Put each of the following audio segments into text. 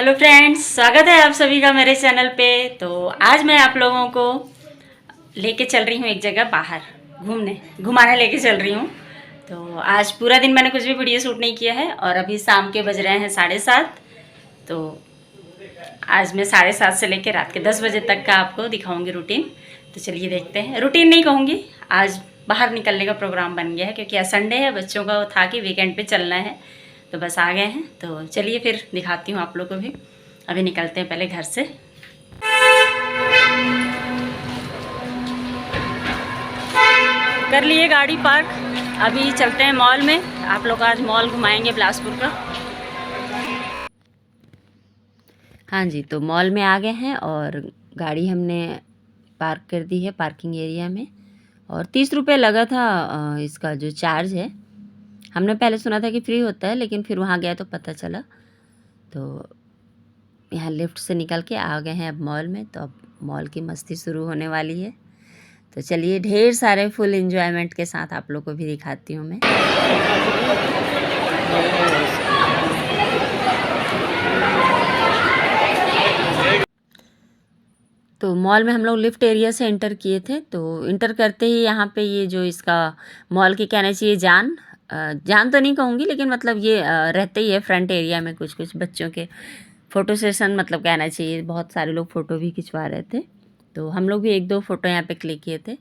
Hello friends, स्वागत है आप सभी का मेरे चैनल पे। तो आज मैं आप लोगों को लेके चल रही हूँ एक जगह बाहर घुमाने लेके चल रही हूँ। तो आज पूरा दिन मैंने कुछ भी वीडियो शूट नहीं किया है और अभी शाम के बज रहे हैं 7:30। तो आज मैं 7:30 से लेकर रात के 10 बजे तक का आपको दिखाऊंगी रूटीन। तो चलिए देखते हैं। रूटीन नहीं कहूँगी, आज बाहर निकलने का प्रोग्राम बन गया है क्योंकि आज संडे है। बच्चों का वो था कि वीकेंड पे चलना है, तो बस आ गए हैं। तो चलिए फिर दिखाती हूँ आप लोग को भी। अभी निकलते हैं पहले घर से। कर लिए गाड़ी पार्क, अभी चलते हैं मॉल में। आप लोग आज मॉल घुमाएंगे बिलासपुर का। हाँ जी, तो मॉल में आ गए हैं और गाड़ी हमने पार्क कर दी है पार्किंग एरिया में। और 30 रुपये लगा था इसका जो चार्ज है। हमने पहले सुना था कि फ्री होता है, लेकिन फिर वहाँ गया तो पता चला। तो यहाँ लिफ्ट से निकल के आ गए हैं अब मॉल में। तो अब मॉल की मस्ती शुरू होने वाली है। तो चलिए ढेर सारे फुल एंजॉयमेंट के साथ आप लोग को भी दिखाती हूँ मैं। तो मॉल में हम लोग लिफ्ट एरिया से इंटर किए थे। तो इंटर करते ही यहाँ पे ये जो इसका मॉल की कहना चाहिए जान तो नहीं कहूँगी, लेकिन मतलब ये रहते ही है फ्रंट एरिया में कुछ कुछ बच्चों के फ़ोटो सेशन, मतलब कहना चाहिए। बहुत सारे लोग फ़ोटो भी खिंचवा रहे थे, तो हम लोग भी एक दो फ़ोटो यहाँ पे क्लिक किए थे।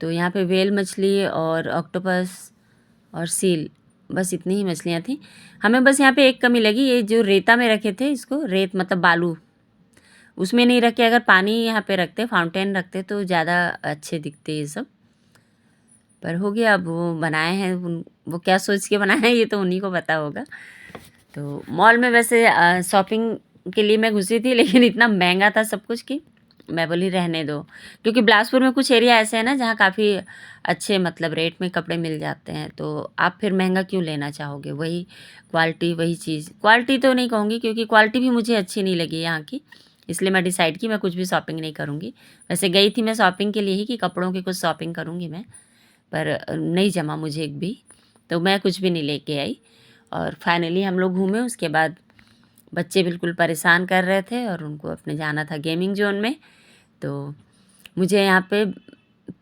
तो यहाँ पे व्हेल मछली और ऑक्टोपस और सील, बस इतनी ही मछलियाँ थी। हमें बस यहाँ पे एक कमी लगी, ये जो रेता में रखे थे, इसको रेत मतलब बालू उसमें नहीं रखे। अगर पानी यहाँ पे रखते, फाउंटेन रखते, तो ज़्यादा अच्छे दिखते ये सब। पर हो गया, अब वो बनाए हैं, वो क्या सोच के बनाए हैं ये तो उन्हीं को पता होगा। तो मॉल में वैसे शॉपिंग के लिए मैं घुसी थी, लेकिन इतना महंगा था सब कुछ कि मैं बोली रहने दो। क्योंकि बिलासपुर में कुछ एरिया ऐसे हैं ना जहाँ काफ़ी अच्छे मतलब रेट में कपड़े मिल जाते हैं। तो आप फिर महंगा क्यों लेना चाहोगे, वही क्वालिटी वही चीज़। क्वालिटी तो नहीं कहूँगी, क्योंकि क्वालिटी भी मुझे अच्छी नहीं लगी यहाँ की, इसलिए मैं डिसाइड की मैं कुछ भी शॉपिंग नहीं करूँगी। वैसे गई थी मैं शॉपिंग के लिए ही कि कपड़ों की कुछ शॉपिंग करूँगी मैं, पर नहीं जमा मुझे एक भी, तो मैं कुछ भी नहीं लेके आई। और फाइनली हम लोग घूमे। उसके बाद बच्चे बिल्कुल परेशान कर रहे थे और उनको अपने जाना था गेमिंग जोन में। तो मुझे यहाँ पे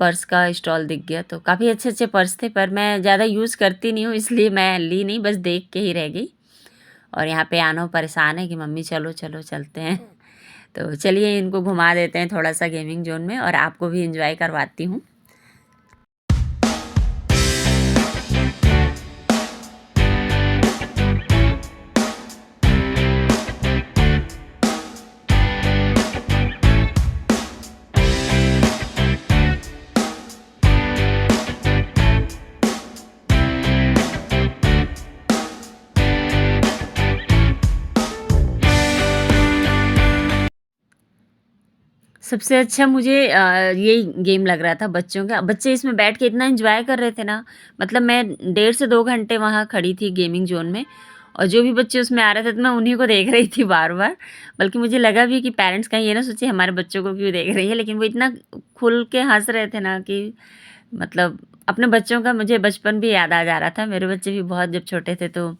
पर्स का स्टॉल दिख गया, तो काफ़ी अच्छे अच्छे पर्स थे, पर मैं ज़्यादा यूज़ करती नहीं हूँ, इसलिए मैं ली नहीं, बस देख के ही रह गई। और यहाँ पे आना परेशान है कि मम्मी चलो चलो चलते हैं। तो चलिए इनको घुमा देते हैं थोड़ा सा गेमिंग जोन में, और आपको भी एंजॉय करवाती हूँ। सबसे अच्छा मुझे यही गेम लग रहा था बच्चों का। बच्चे इसमें बैठ के इतना एंजॉय कर रहे थे ना, मतलब मैं 1.5 से 2 घंटे वहाँ खड़ी थी गेमिंग जोन में, और जो भी बच्चे उसमें आ रहे थे तो मैं उन्हीं को देख रही थी बार बार। बल्कि मुझे लगा भी कि पेरेंट्स कहीं ये ना सोचे हमारे बच्चों को क्यों देख रही है, लेकिन वो इतना खुल के हंस रहे थे ना कि मतलब अपने बच्चों का मुझे बचपन भी याद आ जा रहा था। मेरे बच्चे भी बहुत जब छोटे थे तो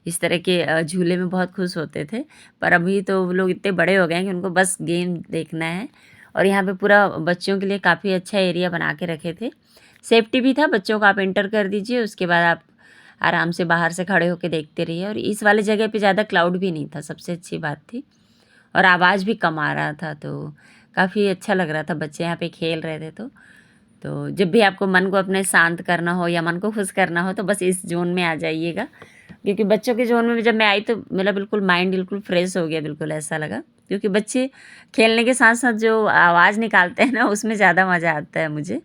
इस तरह के झूले में बहुत खुश होते थे, पर अभी तो वो लोग इतने बड़े हो गए हैं कि उनको बस गेम देखना है। और यहाँ पे पूरा बच्चों के लिए काफ़ी अच्छा एरिया बना के रखे थे। सेफ्टी भी था, बच्चों को आप एंटर कर दीजिए, उसके बाद आप आराम से बाहर से खड़े होकर देखते रहिए। और इस वाले जगह पे ज़्यादा क्राउड भी नहीं था, सबसे अच्छी बात थी। और आवाज़ भी कम आ रहा था, तो काफ़ी अच्छा लग रहा था। बच्चे यहाँ पे खेल रहे थे। तो जब भी आपको मन को अपने शांत करना हो या मन को खुश करना हो, तो बस इस जोन में आ जाइएगा। क्योंकि बच्चों के जोन में जब मैं आई तो मेरा बिल्कुल माइंड बिल्कुल फ्रेश हो गया, बिल्कुल ऐसा लगा। क्योंकि बच्चे खेलने के साथ साथ जो आवाज़ निकालते हैं ना, उसमें ज़्यादा मज़ा आता है मुझे।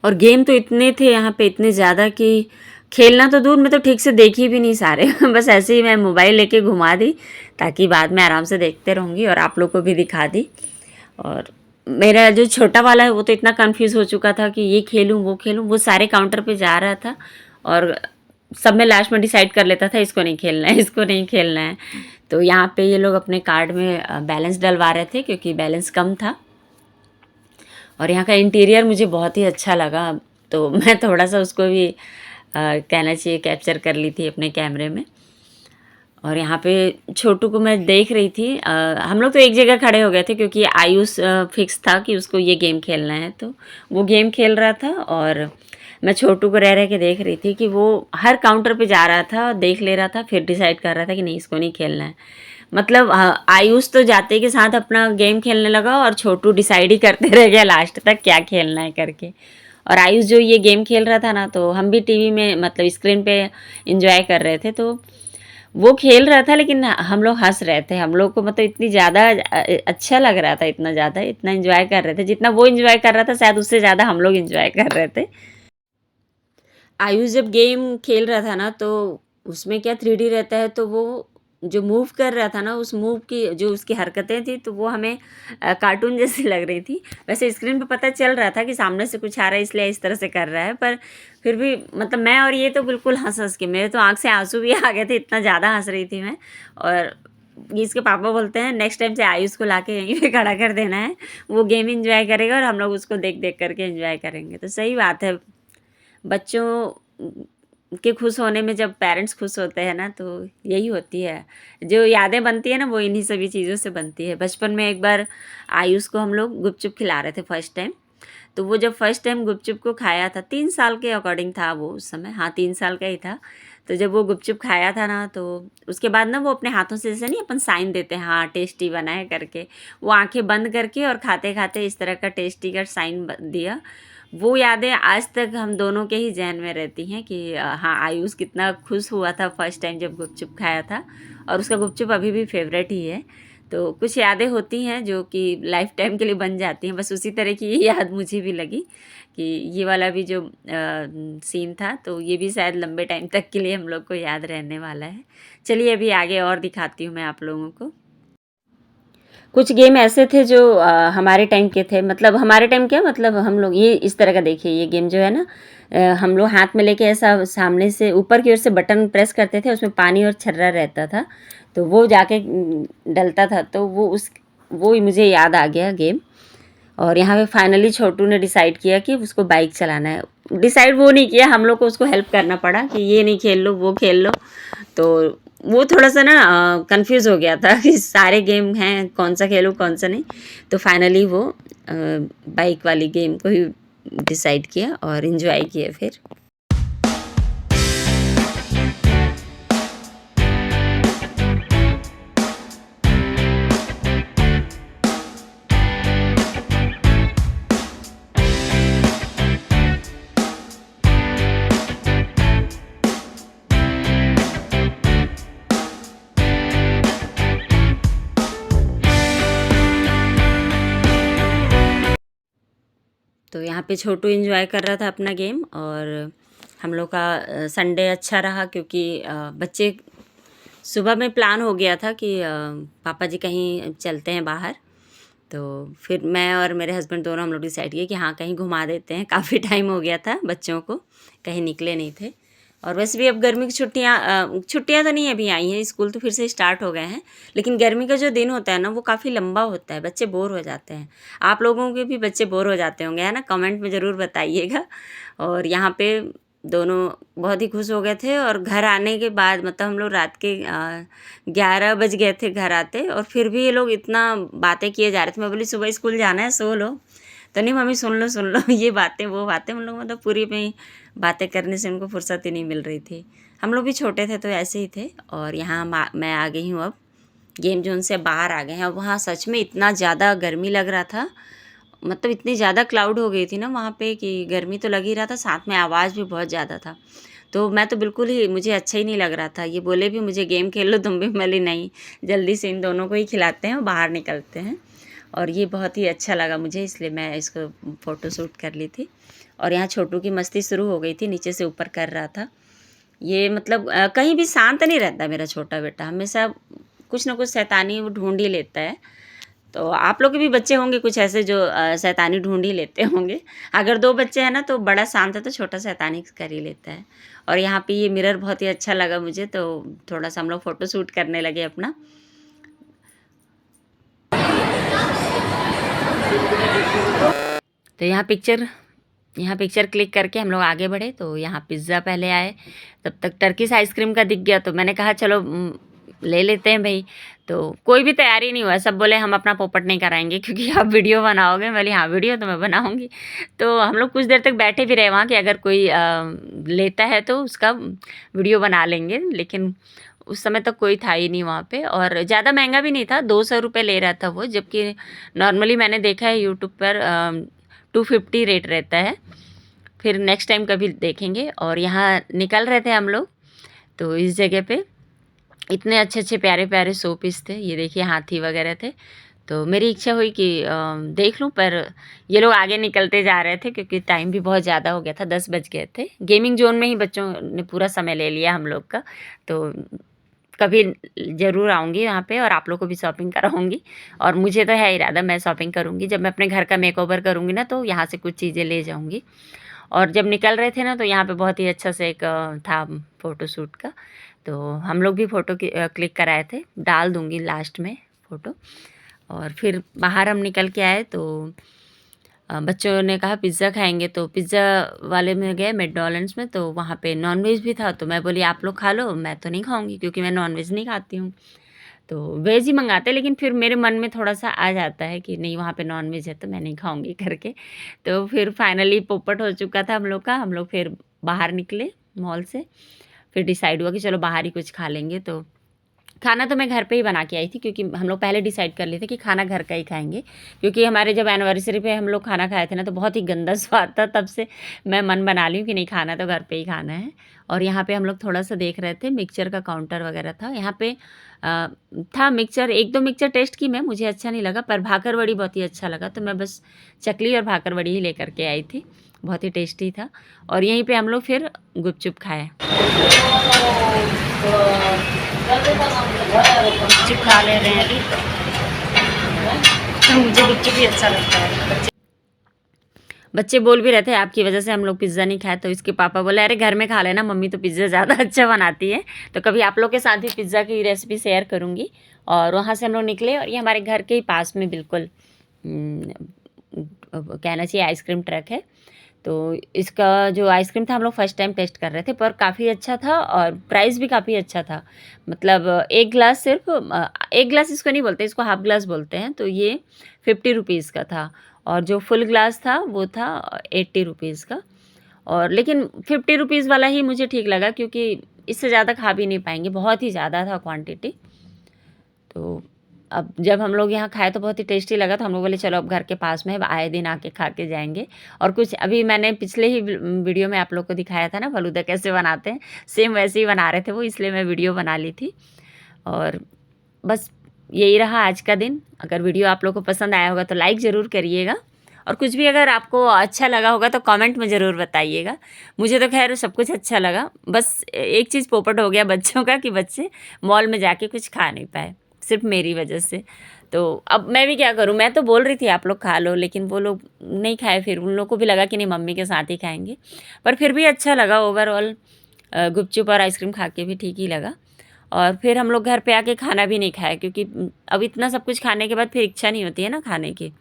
और गेम तो इतने थे यहाँ पे, इतने ज़्यादा कि खेलना तो दूर, मैं तो ठीक से देखी भी नहीं सारे। बस ऐसे ही मैं मोबाइल लेके घुमा दी, ताकि बाद में आराम से देखते रहूँगी और आप लोग को भी दिखा दी। और मेरा जो छोटा वाला है वो तो इतना कंफ्यूज हो चुका था कि ये खेलूँ वो खेलूँ, वो सारे काउंटर पे जा रहा था और सब में लास्ट में डिसाइड कर लेता था इसको नहीं खेलना है, इसको नहीं खेलना है। तो यहाँ पे ये लोग अपने कार्ड में बैलेंस डलवा रहे थे, क्योंकि बैलेंस कम था। और यहाँ का इंटीरियर मुझे बहुत ही अच्छा लगा, तो मैं थोड़ा सा उसको भी कहना चाहिए कैप्चर कर ली थी अपने कैमरे में। और यहाँ पे छोटू को मैं देख रही थी। हम लोग तो एक जगह खड़े हो गए थे क्योंकि आयुष फिक्स था कि उसको ये गेम खेलना है, तो वो गेम खेल रहा था और मैं छोटू को रह रह के देख रही थी कि वो हर काउंटर पे जा रहा था, देख ले रहा था, फिर डिसाइड कर रहा था कि नहीं इसको नहीं खेलना है। मतलब आयुष तो जाते के साथ अपना गेम खेलने लगा और छोटू डिसाइड ही करते रह गया लास्ट तक क्या खेलना है करके। और आयुष जो ये गेम खेल रहा था ना, तो हम भी टीवी में मतलब स्क्रीन पे इंजॉय कर रहे थे, तो वो खेल रहा था लेकिन हम लोग हंस रहे थे। हम लोग को मतलब इतनी ज़्यादा अच्छा लग रहा था, इतना ज़्यादा इतना एंजॉय कर रहे थे, जितना वो एंजॉय कर रहा था शायद उससे ज़्यादा हम लोग एंजॉय कर रहे थे। आयुष जब गेम खेल रहा था ना, तो उसमें क्या 3D रहता है, तो वो जो मूव कर रहा था ना, उस मूव की जो उसकी हरकतें थी तो वो हमें कार्टून जैसी लग रही थी। वैसे स्क्रीन पे पता चल रहा था कि सामने से कुछ आ रहा है इसलिए इस तरह से कर रहा है, पर फिर भी मतलब मैं और ये तो बिल्कुल हंस हंस के मेरे तो आँख से आंसू भी आ गए थे, इतना ज़्यादा हंस रही थी मैं। और इसके पापा बोलते हैं नेक्स्ट टाइम से आयुष को ला के यहीं पे खड़ा कर देना है, वो गेम इंजॉय करेगा और हम लोग उसको देख देख करके इंजॉय करेंगे। तो सही बात है, बच्चों के खुश होने में जब पेरेंट्स खुश होते हैं ना, तो यही होती है। जो यादें बनती है ना, वो इन्हीं सभी चीज़ों से बनती है। बचपन में एक बार आयुष को हम लोग गुपचुप खिला रहे थे फर्स्ट टाइम, तो वो जब फर्स्ट टाइम गुपचुप को खाया था, 3 साल के अकॉर्डिंग था वो उस समय, हाँ 3 साल का ही था। तो जब वो गुपचुप खाया था ना, तो उसके बाद ना वो अपने हाथों से जैसे नहीं अपन साइन देते हैं हाँ टेस्टी बना है करके, वो आंखें बंद करके और खाते खाते इस तरह का टेस्टी का साइन दिया। वो यादें आज तक हम दोनों के ही ज़हन में रहती हैं कि हाँ आयुष कितना खुश हुआ था फर्स्ट टाइम जब गुपचुप खाया था, और उसका गुपचुप अभी भी फेवरेट ही है। तो कुछ यादें होती हैं जो कि लाइफ टाइम के लिए बन जाती हैं। बस उसी तरह की ये याद मुझे भी लगी कि ये वाला भी जो सीन था, तो ये भी शायद लंबे टाइम तक के लिए हम लोग को याद रहने वाला है। चलिए अभी आगे और दिखाती हूँ मैं आप लोगों को। कुछ गेम ऐसे थे जो हमारे टाइम के थे, मतलब हमारे टाइम क्या मतलब हम लोग ये इस तरह का, देखिए ये गेम जो है ना, हम लोग हाथ में लेके ऐसा सामने से ऊपर की ओर से बटन प्रेस करते थे, उसमें पानी और छर्रा रहता था, तो वो जाके डलता था, तो वो ही मुझे याद आ गया गेम। और यहाँ पे फाइनली छोटू ने डिसाइड किया कि उसको बाइक चलाना है। डिसाइड वो नहीं किया, हम लोग को उसको हेल्प करना पड़ा कि ये नहीं खेल लो वो खेल लो। तो वो थोड़ा सा ना कंफ्यूज हो गया था कि सारे गेम हैं कौन सा खेलूँ कौन सा नहीं। तो फाइनली वो बाइक वाली गेम को ही डिसाइड किया और इन्जॉय किया फिर। तो यहाँ पे छोटू एंजॉय कर रहा था अपना गेम, और हम लोग का संडे अच्छा रहा क्योंकि बच्चे सुबह में प्लान हो गया था कि पापा जी कहीं चलते हैं बाहर, तो फिर मैं और मेरे हस्बैंड दोनों हम लोग डिसाइड किए कि हाँ कहीं घुमा देते हैं। काफ़ी टाइम हो गया था बच्चों को कहीं निकले नहीं थे, और वैसे भी अब गर्मी की छुट्टियाँ तो नहीं अभी आई हैं, स्कूल तो फिर से स्टार्ट हो गए हैं, लेकिन गर्मी का जो दिन होता है ना वो काफ़ी लंबा होता है, बच्चे बोर हो जाते हैं। आप लोगों के भी बच्चे बोर हो जाते होंगे है ना, कमेंट में ज़रूर बताइएगा। और यहाँ पे दोनों बहुत ही खुश हो गए थे, और घर आने के बाद मतलब हम लोग रात के 11 बज गए थे घर आते, और फिर भी ये लोग इतना बातें किए जा रहे थे। मैं बोली सुबह स्कूल जाना है सो लो, तो नहीं मम्मी सुन लो ये बातें वो बातें, हम लोग मतलब पूरी में बातें करने से उनको फुर्सत ही नहीं मिल रही थी। हम लोग भी छोटे थे तो ऐसे ही थे। और यहाँ मैं आ गई हूँ अब गेम जोन से बाहर आ गए हैं। अब वहाँ सच में इतना ज़्यादा गर्मी लग रहा था, मतलब इतनी ज़्यादा क्लाउड हो गई थी ना वहाँ पे कि गर्मी तो लग ही रहा था, साथ में आवाज़ भी बहुत ज़्यादा था। तो मैं तो बिल्कुल ही, मुझे अच्छा ही नहीं लग रहा था। ये बोले भी मुझे गेम खेल लो तुम भी, मैं नहीं, जल्दी से इन दोनों को ही खिलाते हैं और बाहर निकलते हैं। और ये बहुत ही अच्छा लगा मुझे, इसलिए मैं इसको फ़ोटो शूट कर ली थी। और यहाँ छोटू की मस्ती शुरू हो गई थी, नीचे से ऊपर कर रहा था। ये मतलब कहीं भी शांत नहीं रहता मेरा छोटा बेटा, हमेशा कुछ ना कुछ शैतानी वो ढूंढ ही लेता है। तो आप लोग के भी बच्चे होंगे कुछ ऐसे जो शैतानी ढूंढ ही लेते होंगे। अगर 2 बच्चे हैं ना तो बड़ा शांत है तो छोटा शैतानी कर ही लेता है। और यहाँ पे ये मिरर बहुत ही अच्छा लगा मुझे, तो थोड़ा सा हम लोग फ़ोटो शूट करने लगे अपना। तो यहाँ पिक्चर क्लिक करके हम लोग आगे बढ़े। तो यहाँ पिज़्ज़ा पहले आए, तब तक टर्किश आइसक्रीम का दिख गया, तो मैंने कहा चलो ले लेते हैं भई। तो कोई भी तैयारी नहीं हुआ, सब बोले हम अपना पोपट नहीं कराएँगे क्योंकि आप वीडियो बनाओगे। मैं बोली हाँ, वीडियो तो मैं बनाऊँगी। तो हम लोग कुछ देर तक बैठे भी रहे वहाँ कि अगर कोई लेता है तो उसका वीडियो बना लेंगे, लेकिन उस समय तक कोई था ही नहीं वहाँ पे और ज़्यादा महँगा भी नहीं था, 200 रुपए ले रहा था वो, जबकि नॉर्मली मैंने देखा है यूट्यूब पर 250 रेट रहता है। फिर नेक्स्ट टाइम कभी देखेंगे। और यहाँ निकल रहे थे हम लोग, तो इस जगह पे इतने अच्छे-अच्छे प्यारे-प्यारे शो पीस थे। ये देखिए हाथी वगैरह थे। तो मेरी इच्छा हुई कि देख लूँ, पर ये लोग आगे निकलते जा रहे थे क्योंकि टाइम भी बहुत ज़्यादा हो गया था, 10 बज गए थे। गेमिंग ज़ोन में ही बच्चों ने पूरा समय ले लिया हम लोग का। तो कभी ज़रूर आऊँगी यहाँ पे और आप लोग को भी शॉपिंग कराऊँगी। और मुझे तो है इरादा, मैं शॉपिंग करूँगी। जब मैं अपने घर का मेकओवर करूँगी ना, तो यहाँ से कुछ चीज़ें ले जाऊँगी। और जब निकल रहे थे ना, तो यहाँ पे बहुत ही अच्छा से एक था फ़ोटोशूट का, तो हम लोग भी फ़ोटो क्लिक कराए थे। डाल दूँगी लास्ट में फ़ोटो। और फिर बाहर हम निकल के आए तो बच्चों ने कहा पिज़्ज़ा खाएँगे, तो पिज़्ज़ा वाले में गए मैकडॉनल्ड्स में, तो वहाँ पे नॉन-वेज भी था। तो मैं बोली आप लोग खा लो, मैं तो नहीं खाऊँगी क्योंकि मैं नॉन-वेज नहीं खाती हूँ। तो वेज ही मँगाते, लेकिन फिर मेरे मन में थोड़ा-सा आ जाता है कि नहीं, वहाँ पे नॉन-वेज है तो मैं नहीं खाऊँगी करके। तो फिर फाइनली पोपट हो चुका था हम लोग का। हम लोग फिर बाहर निकले मॉल से, फिर डिसाइड हुआ कि चलो बाहर ही कुछ खा लेंगे। तो खाना तो मैं घर पे ही बना के आई थी क्योंकि हम लोग पहले डिसाइड कर लिए थे कि खाना घर का ही खाएँगे। क्योंकि हमारे जब एनिवर्सरी पे हम लोग खाना खाए थे ना, तो बहुत ही गंदा स्वाद था, तब से मैं मन बना ली हूँ कि नहीं, खाना तो घर पे ही खाना है। और यहाँ पे हम लोग थोड़ा-सा देख रहे थे, मिक्सचर का काउंटर वगैरह था। यहाँ पे था मिक्सचर, 1-2 मिक्सचर टेस्ट की मैं, मुझे अच्छा नहीं लगा, पर भाकरवड़ी बहुत ही अच्छा लगा, तो मैं बस चकली और भाकरवड़ी ही लेकर के आई थी। बहुत ही टेस्टी था। और यहीं पे हम लोग फिर गुपचुप खाए। गुपचुप खा ले रहे हैं अभी। तो मुझे गुपचुप ही अच्छा लगता है। बच्चे बोल भी रहे थे आपकी वजह से हम लोग पिज़्ज़ा नहीं खाए, तो इसके पापा बोले अरे घर में खा लेना, मम्मी तो पिज़्ज़ा ज़्यादा अच्छा बनाती है। तो कभी आप लोग के साथ भी पिज़्ज़ा की रेसिपी शेयर करूँगी। और वहाँ से हम लोग निकले और ये हमारे घर के ही पास में बिल्कुल कहना चाहिए आइसक्रीम ट्रक है। तो इसका जो आइसक्रीम था हम लोग फर्स्ट टाइम टेस्ट कर रहे थे, पर काफ़ी अच्छा था और प्राइस भी काफ़ी अच्छा था। मतलब 1 ग्लास सिर्फ़ 1 ग्लास इसको नहीं बोलते, इसको हाफ़ ग्लास बोलते हैं। तो ये 50 रुपीज़ का था और जो फुल ग्लास था वो था 80 रुपीज़ का। और लेकिन 50 रुपीज़ वाला ही मुझे ठीक लगा क्योंकि इससे ज़्यादा खा भी नहीं पाएँगे, बहुत ही ज़्यादा था क्वांटिटी। तो अब जब हम लोग यहाँ खाए तो बहुत ही टेस्टी लगा, तो हम लोग बोले चलो अब घर के पास में है, आए दिन आके खा के जाएँगे। और कुछ अभी मैंने पिछले ही वीडियो में आप लोग को दिखाया था ना फ़ालूदा कैसे बनाते हैं, सेम वैसे ही बना रहे थे वो, इसलिए मैं वीडियो बना ली थी। और बस यही रहा आज का दिन। अगर वीडियो आप लोग को पसंद आया होगा तो लाइक ज़रूर करिएगा, और कुछ भी अगर आपको अच्छा लगा होगा तो कमेंट में ज़रूर बताइएगा। मुझे तो ख़ैर सब कुछ अच्छा लगा, बस एक चीज़ पोपट हो गया बच्चों का कि बच्चे मॉल में जाके कुछ खा नहीं पाए, सिर्फ मेरी वजह से। तो अब मैं भी क्या करूँ, मैं तो बोल रही थी आप लोग खा लो, लेकिन वो लोग नहीं खाए। फिर उन लोग को भी लगा कि नहीं मम्मी के साथ ही खाएँगे, पर फिर भी अच्छा लगा ओवरऑल। गुपचुप और आइसक्रीम खा के भी ठीक ही लगा। और फिर हम लोग घर पे आके खाना भी नहीं खाए क्योंकि अब इतना सब कुछ खाने के बाद फिर इच्छा नहीं होती है ना खाने की।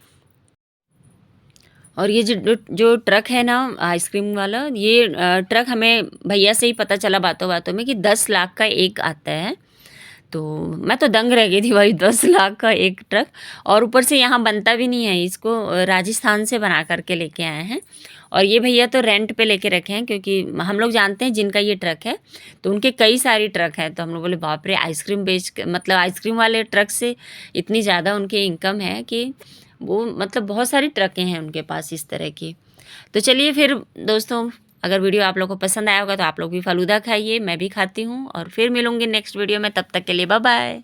और ये जो ट्रक है ना आइसक्रीम वाला, ये ट्रक हमें भैया से ही पता चला बातों-बातों में कि 10 लाख का एक आता है। तो मैं तो दंग रह गई थी भाई, 10 लाख का एक ट्रक। और ऊपर से यहाँ बनता भी नहीं है, इसको राजस्थान से बना कर के लेके आए हैं। और ये भैया तो रेंट पे लेके रखे हैं क्योंकि हम लोग जानते हैं जिनका ये ट्रक है, तो उनके कई सारी ट्रक हैं। तो हम लोग बोले बाप रे, आइसक्रीम मतलब आइसक्रीम वाले ट्रक से इतनी ज़्यादा उनकी इनकम है कि वो मतलब बहुत सारी ट्रकें हैं उनके पास इस तरह की। तो चलिए फिर दोस्तों, अगर वीडियो आप लोगों को पसंद आया होगा तो आप लोग भी फ़ालूदा खाइए, मैं भी खाती हूँ, और फिर मिलूँगी नेक्स्ट वीडियो में। तब तक के लिए बाय बाय।